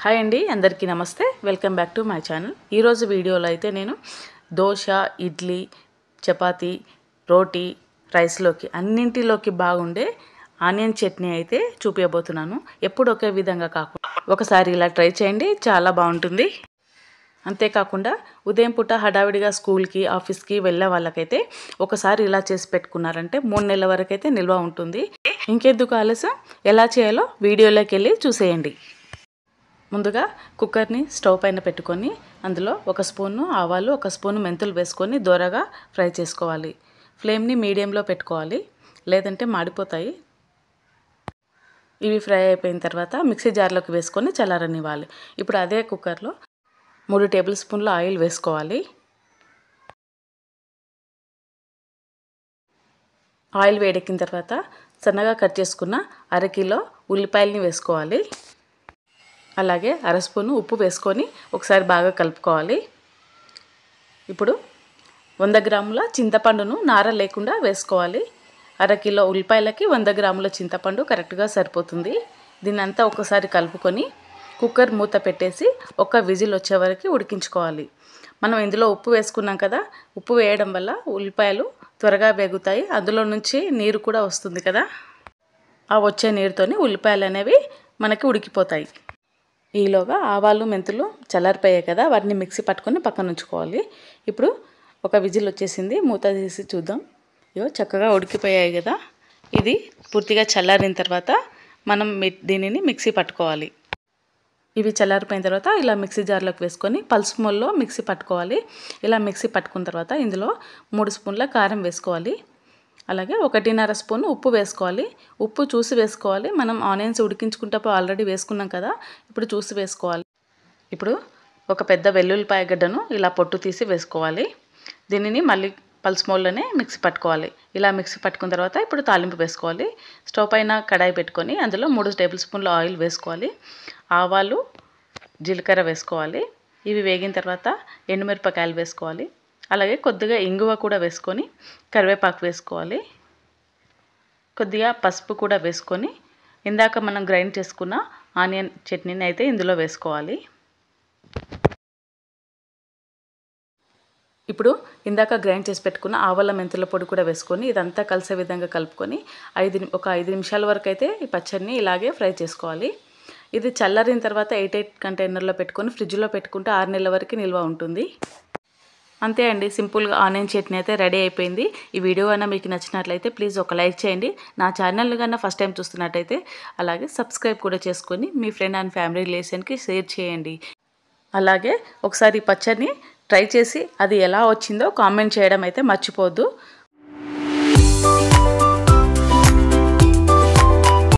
Hi అండి, అందరికీ నమస్తే. Welcome back to my channel. ఈరోజు వీడియోలో అయితే నేను దోశ, ఇడ్లీ, చపాతీ, రోటీ, రైస్లోకి అన్నింటిలోకి బాగుండే ఆనియన్ చట్నీ అయితే చూపించబోతున్నాను. ఎప్పుడు ఒకే విధంగా కాకుండా ఒకసారి ఇలా ట్రై చేయండి, చాలా బాగుంటుంది. అంతేకాకుండా ఉదయం పూట హడావిడిగా స్కూల్కి, ఆఫీస్కి వెళ్ళే వాళ్ళకైతే ఒకసారి ఇలా చేసి పెట్టుకున్నారంటే 3 నెలల వరకు అయితే నిల్వ ఉంటుంది. ఇంకెందుకు ఆలస్యం, ఎలా చేయాలో వీడియోలోకి వెళ్ళి చూసేయండి. ముందుగా కుక్కర్ని స్టవ్ పైన పెట్టుకొని అందులో 1 స్పూను ఆవాలు, 1 స్పూను మెంతులు వేసుకొని దోరగా ఫ్రై చేసుకోవాలి. ఫ్లేమ్ని మీడియంలో పెట్టుకోవాలి, లేదంటే మాడిపోతాయి. ఇవి ఫ్రై అయిపోయిన తర్వాత మిక్సీ జార్లోకి వేసుకొని చల్లారనివ్వాలి. ఇప్పుడు అదే కుక్కర్లో 3 టేబుల్ స్పూన్ల ఆయిల్ వేసుకోవాలి. ఆయిల్ వేడెక్కిన తర్వాత సన్నగా కట్ చేసుకున్న 1/2 కిలో ఉల్లిపాయలని వేసుకోవాలి. అలాగే 1/2 స్పూను ఉప్పు వేసుకొని ఒకసారి బాగా కలుపుకోవాలి. ఇప్పుడు 100 గ్రాముల చింతపండును నార లేకుండా వేసుకోవాలి. 1/2 కిలో ఉల్లిపాయలకి 100 గ్రాముల చింతపండు కరెక్ట్గా సరిపోతుంది. దీన్ని అంతా ఒకసారి కలుపుకొని కుక్కర్ మూత పెట్టేసి 1 విజిల్ వచ్చే వరకు ఉడికించుకోవాలి. మనం ఇందులో ఉప్పు వేసుకున్నాం కదా, ఉప్పు వేయడం వల్ల ఉల్లిపాయలు త్వరగా వేగుతాయి. అందులో నుంచి నీరు కూడా వస్తుంది కదా, ఆ వచ్చే నీరుతోని ఉల్లిపాయలు అనేవి మనకి ఉడికిపోతాయి. ఈలోగా ఆవాలు, మెంతులు చల్లారిపోయాయి కదా, వాటిని మిక్సీ పట్టుకొని పక్కన ఉంచుకోవాలి. ఇప్పుడు 1 విజిల్ వచ్చేసింది, మూత తీసి చూద్దాం. ఇవో చక్కగా ఉడికిపోయాయి కదా. ఇది పూర్తిగా చల్లారిన తర్వాత మనం దీనిని మిక్సీ పట్టుకోవాలి. ఇవి చల్లారిపోయిన తర్వాత ఇలా మిక్సీ జార్లోకి వేసుకొని పల్స్ మోడ్లో మిక్సీ పట్టుకోవాలి. ఇలా మిక్సీ పట్టుకున్న తర్వాత ఇందులో 3 స్పూన్ల కారం వేసుకోవాలి. అలాగే 1.5 స్పూను ఉప్పు వేసుకోవాలి. ఉప్పు చూసి వేసుకోవాలి. మనం ఆనియన్స్ ఉడికించుకుంటప్పుడు ఆల్రెడీ వేసుకున్నాం కదా, ఇప్పుడు చూసి వేసుకోవాలి. ఇప్పుడు 1 పెద్ద వెల్లుల్లిపాయ గడ్డను ఇలా పొట్టు తీసి వేసుకోవాలి. దీనిని మళ్ళీ పల్స్ మోడ్లోనే మిక్సీ పట్టుకోవాలి. ఇలా మిక్సీ పట్టుకున్న తర్వాత ఇప్పుడు తాలింపు వేసుకోవాలి. స్టవ్ పైన కడాయి పెట్టుకొని అందులో 3 టేబుల్ స్పూన్ల ఆయిల్ వేసుకోవాలి. ఆవాలు, జీలకర్ర వేసుకోవాలి. ఇవి వేగిన తర్వాత ఎండుమిరపకాయలు వేసుకోవాలి. అలాగే కొద్దిగా ఇంగువ కూడా వేసుకొని కరివేపాకు వేసుకోవాలి. కొద్దిగా పసుపు కూడా వేసుకొని ఇందాక మనం గ్రైండ్ చేసుకున్న ఆనియన్ చట్నీని అయితే ఇందులో వేసుకోవాలి. ఇప్పుడు ఇందాక గ్రైండ్ చేసి పెట్టుకున్న ఆవాల మెంతుల పొడి కూడా వేసుకొని ఇదంతా కలిసే విధంగా కలుపుకొని 5 నిమిషాల వరకు అయితే ఈ పచ్చడిని ఇలాగే ఫ్రై చేసుకోవాలి. ఇది చల్లారిన తర్వాత 8 కంటైనర్లో పెట్టుకొని ఫ్రిడ్జ్లో పెట్టుకుంటే 6 నెలల వరకు నిల్వ ఉంటుంది. అంతే అండి, సింపుల్గా ఆనియన్ చట్నీ అయితే రెడీ అయిపోయింది. ఈ వీడియో కన్నా మీకు నచ్చినట్లయితే ప్లీజ్ ఒక లైక్ చేయండి. నా ఛానల్ కన్నా ఫస్ట్ టైం చూస్తున్నట్టయితే అలాగే సబ్స్క్రైబ్ కూడా చేసుకొని మీ ఫ్రెండ్ అండ్ ఫ్యామిలీ రిలేషన్కి షేర్ చేయండి. అలాగే ఒకసారి పచ్చడిని ట్రై చేసి అది ఎలా వచ్చిందో కామెంట్ చేయడం అయితే మర్చిపోవద్దు.